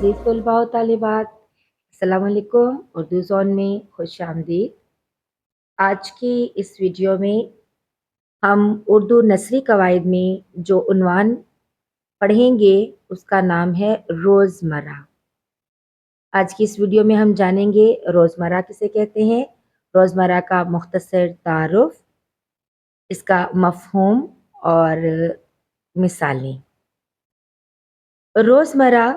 عزیز طلباء و طالبات، السلام علیکم۔ اردو زون میں خوش آمدید۔ آج کی اس ویڈیو میں ہم اردو نثری قواعد میں جو عنوان پڑھیں گے اس کا نام ہے روزمرہ۔ آج کی اس ویڈیو میں ہم جانیں گے روزمرہ کسے کہتے ہیں، روزمرہ کا مختصر تعارف، اس کا مفہوم اور مثالیں۔ روزمرہ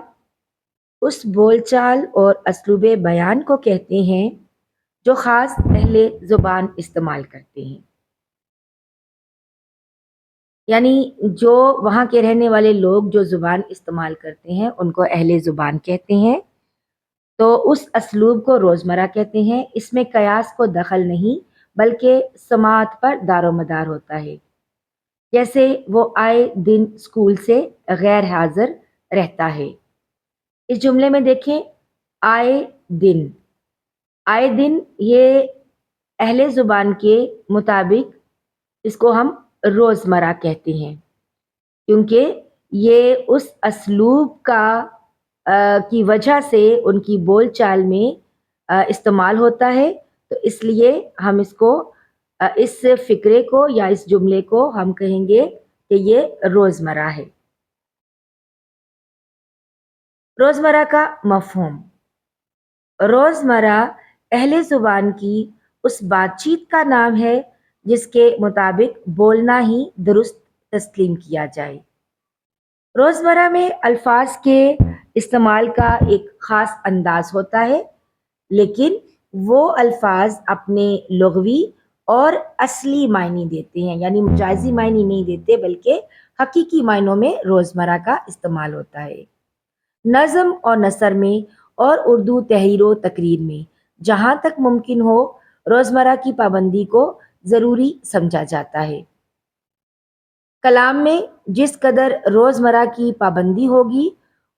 اس بول چال اور اسلوب بیان کو کہتے ہیں جو خاص اہل زبان استعمال کرتے ہیں، یعنی جو وہاں کے رہنے والے لوگ جو زبان استعمال کرتے ہیں ان کو اہل زبان کہتے ہیں، تو اس اسلوب کو روزمرہ کہتے ہیں۔ اس میں قیاس کو دخل نہیں بلکہ سماعت پر دار و مدار ہوتا ہے، جیسے وہ آئے دن اسکول سے غیر حاضر رہتا ہے۔ اس جملے میں دیکھیں، آئے دن، آئے دن یہ اہل زبان کے مطابق اس کو ہم روزمرہ کہتے ہیں، کیونکہ یہ اس اسلوب کی وجہ سے ان کی بول چال میں استعمال ہوتا ہے، تو اس لیے ہم اس کو اس فقرے کو یا اس جملے کو ہم کہیں گے کہ یہ روزمرہ ہے۔ روزمرہ کا مفہوم، روزمرہ اہل زبان کی اس بات چیت کا نام ہے جس کے مطابق بولنا ہی درست تسلیم کیا جائے۔ روزمرہ میں الفاظ کے استعمال کا ایک خاص انداز ہوتا ہے، لیکن وہ الفاظ اپنے لغوی اور اصلی معنی دیتے ہیں، یعنی مجازی معنی نہیں دیتے بلکہ حقیقی معنوں میں روزمرہ کا استعمال ہوتا ہے۔ نظم اور نثر میں اور اردو تحریر و تقریر میں جہاں تک ممکن ہو روزمرہ کی پابندی کو ضروری سمجھا جاتا ہے۔ کلام میں جس قدر روزمرہ کی پابندی ہوگی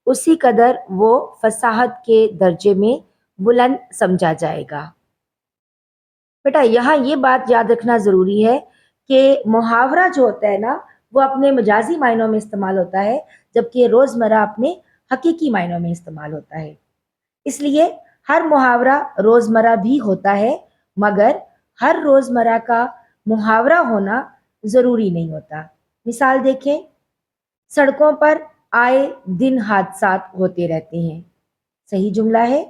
اسی قدر وہ فصاحت کے درجے میں بلند سمجھا جائے گا۔ بیٹا یہاں یہ بات یاد رکھنا ضروری ہے کہ محاورہ جو ہوتا ہے نا وہ اپنے مجازی معنوں میں استعمال ہوتا ہے، جبکہ روزمرہ اپنے حقیقی معنوں میں استعمال ہوتا ہے۔ اس لیے ہر محاورہ روزمرہ بھی ہوتا ہے، مگر ہر روزمرہ کا محاورہ ہونا ضروری نہیں ہوتا۔ مثال دیکھیں، سڑکوں پر آئے دن حادثات ہوتے رہتے ہیں، صحیح جملہ ہے۔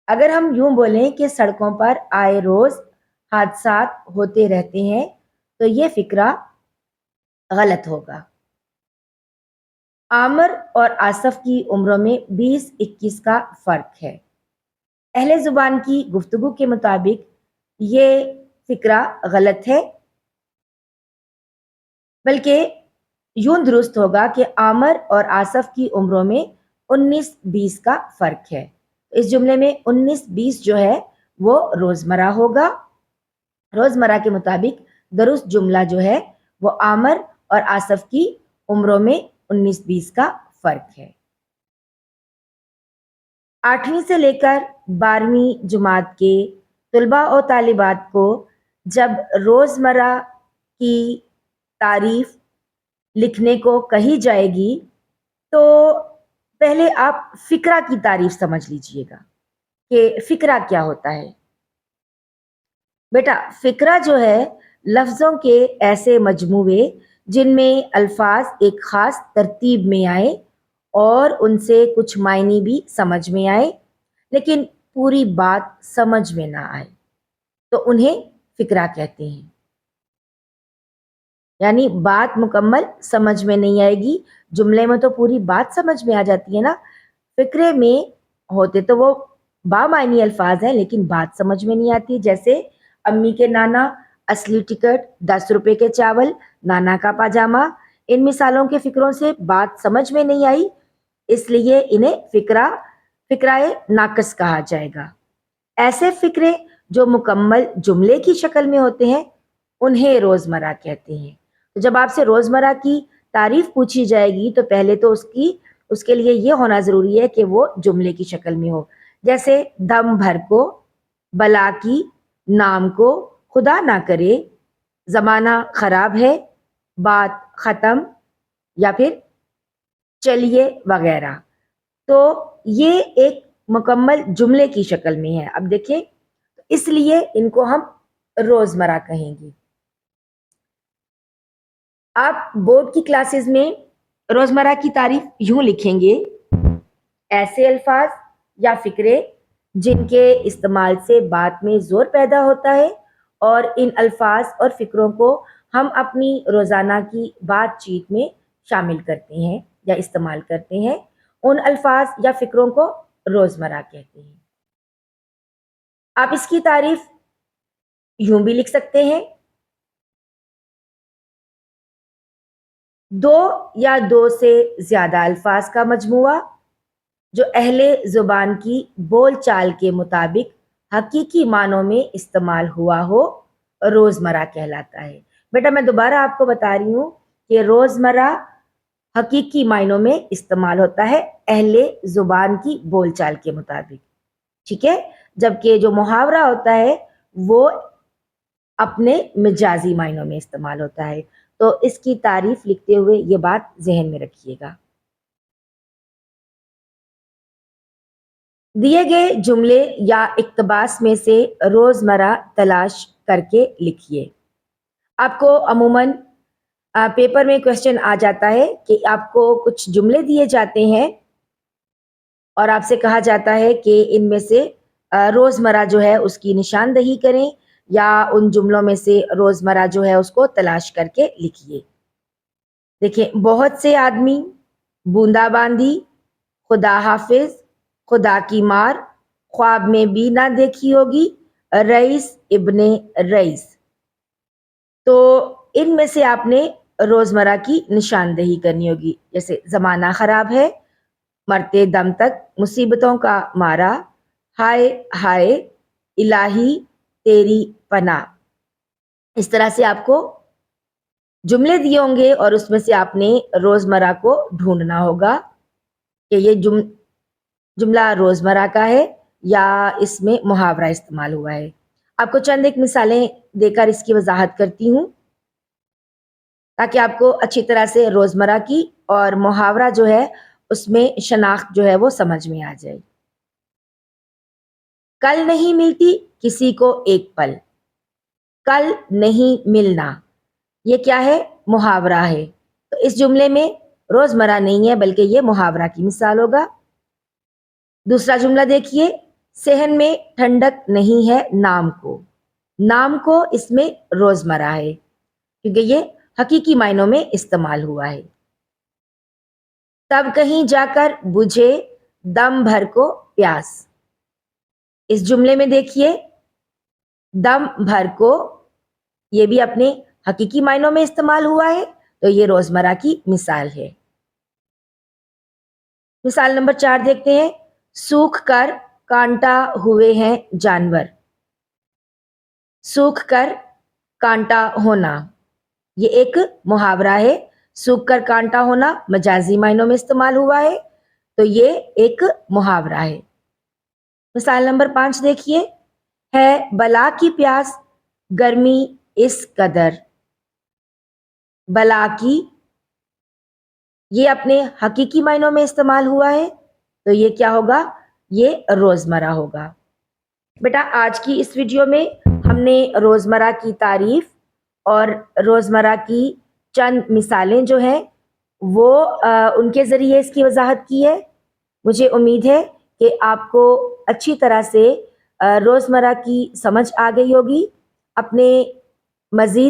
اگر ہم یوں بولیں کہ سڑکوں پر آئے روز حادثات ہوتے رہتے ہیں تو یہ فقرہ غلط ہوگا۔ عامر اور آصف کی عمروں میں 20-21 کا فرق ہے۔ اہل زبان کی گفتگو کے مطابق یہ فقرہ غلط ہے، بلکہ یوں درست ہوگا کہ عامر اور آصف کی عمروں میں 19-20 کا فرق ہے۔ اس جملے میں 19-20 جو ہے وہ روزمرہ ہوگا۔ روزمرہ کے مطابق درست جملہ جو ہے وہ عامر اور آصف کی عمروں میں 19-20 کا فرق ہے۔ 8ویں سے لے کر 12ویں جماعت کے طلباء و طالبات کو جب روزمرہ کی تعریف لکھنے کو کہی جائے گی تو پہلے آپ فقرہ کی تعریف سمجھ لیجئے گا کہ فقرہ کیا ہوتا ہے۔ بیٹا فقرہ جو ہے لفظوں کے ایسے مجموعے جن میں الفاظ ایک خاص ترتیب میں آئے اور ان سے کچھ معنی بھی سمجھ میں آئے لیکن پوری بات سمجھ میں نہ آئے تو انہیں فقرہ کہتے ہیں۔ یعنی بات مکمل سمجھ میں نہیں آئے گی، جملے میں تو پوری بات سمجھ میں آ جاتی ہے نا، فقرے میں ہوتے تو وہ بامعنی الفاظ ہیں لیکن بات سمجھ میں نہیں آتی، جیسے امی کے نانا، اصلی ٹکٹ، 10 روپے کے چاول، نانا کا پاجامہ۔ ان مثالوں کے فقروں سے بات سمجھ میں نہیں آئی، اس لیے انہیں فقرہ ناقص کہا جائے گا۔ ایسے فقرے جو مکمل جملے کی شکل میں ہوتے ہیں انہیں روزمرہ کہتے ہیں۔ تو جب آپ سے روزمرہ کی تعریف پوچھی جائے گی تو پہلے تو اس کے لیے یہ ہونا ضروری ہے کہ وہ جملے کی شکل میں ہو، جیسے دم بھر کو، بلا کی، نام کو، خدا نہ کرے، زمانہ خراب ہے، بات ختم، یا پھر چلیے وغیرہ۔ تو یہ ایک مکمل جملے کی شکل میں ہے. اب دیکھیں اس لیے ان کو ہم روزمرہ کہیں گے. آپ بورڈ کی کلاسز میں روزمرہ کی تعریف یوں لکھیں گے: ایسے الفاظ یا فقرے جن کے استعمال سے بات میں زور پیدا ہوتا ہے اور ان الفاظ اور فقروں کو ہم اپنی روزانہ کی بات چیت میں شامل کرتے ہیں یا استعمال کرتے ہیں، ان الفاظ یا فقروں کو روزمرہ کہتے ہیں. آپ اس کی تعریف یوں بھی لکھ سکتے ہیں: دو یا دو سے زیادہ الفاظ کا مجموعہ جو اہل زبان کی بول چال کے مطابق حقیقی معنوں میں استعمال ہوا ہو روزمرہ کہلاتا ہے. بیٹا میں دوبارہ آپ کو بتا رہی ہوں کہ روزمرہ حقیقی معنوں میں استعمال ہوتا ہے اہل زبان کی بول چال کے مطابق، ٹھیک ہے، جبکہ جو محاورہ ہوتا ہے وہ اپنے مجازی معنوں میں استعمال ہوتا ہے. تو اس کی تعریف لکھتے ہوئے یہ بات ذہن میں رکھیے گا. دیے گئے جملے یا اقتباس میں سے روزمرہ تلاش کر کے لکھیے. آپ کو عموماً پیپر میں کوشچن آ جاتا ہے کہ آپ کو کچھ جملے دیے جاتے ہیں اور آپ سے کہا جاتا ہے کہ ان میں سے روزمرہ جو ہے اس کی نشاندہی کریں یا ان جملوں میں سے روزمرہ جو ہے اس کو تلاش کر کے لکھیے. دیکھیں، بہت سے آدمی، بوندا باندی، خدا حافظ، خدا کی مار، خواب میں بھی نہ دیکھی ہوگی، رئیس ابن رئیس. تو ان میں سے آپ نے روزمرہ کی نشاندہی کرنی ہوگی. جیسے زمانہ خراب ہے، مرتے دم تک مصیبتوں کا مارا، ہائے ہائے الہی تیری پناہ. اس طرح سے آپ کو جملے دیے ہوں گے اور اس میں سے آپ نے روزمرہ کو ڈھونڈنا ہوگا کہ یہ جملہ روزمرہ کا ہے یا اس میں محاورہ استعمال ہوا ہے. آپ کو چند ایک مثالیں دے کر اس کی وضاحت کرتی ہوں تاکہ آپ کو اچھی طرح سے روزمرہ کی اور محاورہ جو ہے اس میں شناخت جو ہے وہ سمجھ میں آ جائے. کل نہیں ملتی کسی کو ایک پل، کل نہیں ملنا یہ کیا ہے؟ محاورہ ہے. تو اس جملے میں روزمرہ نہیں ہے بلکہ یہ محاورہ کی مثال ہوگا. دوسرا جملہ دیکھیے: صحن میں ٹھنڈک نہیں ہے نام کو. نام کو اس میں روزمرہ ہے کیونکہ یہ حقیقی معنوں میں استعمال ہوا ہے. تب کہیں جا کر بجھے دم بھر کو پیاس. اس جملے میں دیکھیے دم بھر کو یہ بھی اپنے حقیقی معنوں میں استعمال ہوا ہے تو یہ روزمرہ کی مثال ہے. مثال نمبر 4 دیکھتے ہیں: سوکھ کر کانٹا ہوئے ہیں جانور. سوکھ کر کانٹا ہونا یہ ایک محاورہ ہے. سوکھ کر کانٹا ہونا مجازی معنوں میں استعمال ہوا ہے تو یہ ایک محاورہ ہے. مثال نمبر 5 دیکھیے: ہے بلا کی پیاس گرمی اس قدر. بلا کی یہ اپنے حقیقی معنوں میں استعمال ہوا ہے تو یہ کیا ہوگا؟ یہ روزمرہ ہوگا. بیٹا آج کی اس ویڈیو میں ہم نے روزمرہ کی تعریف اور روزمرہ کی چند مثالیں جو ہیں وہ ان کے ذریعے اس کی وضاحت کی ہے. مجھے امید ہے کہ آپ کو اچھی طرح سے روزمرہ کی سمجھ آ گئی ہوگی. اپنے مزید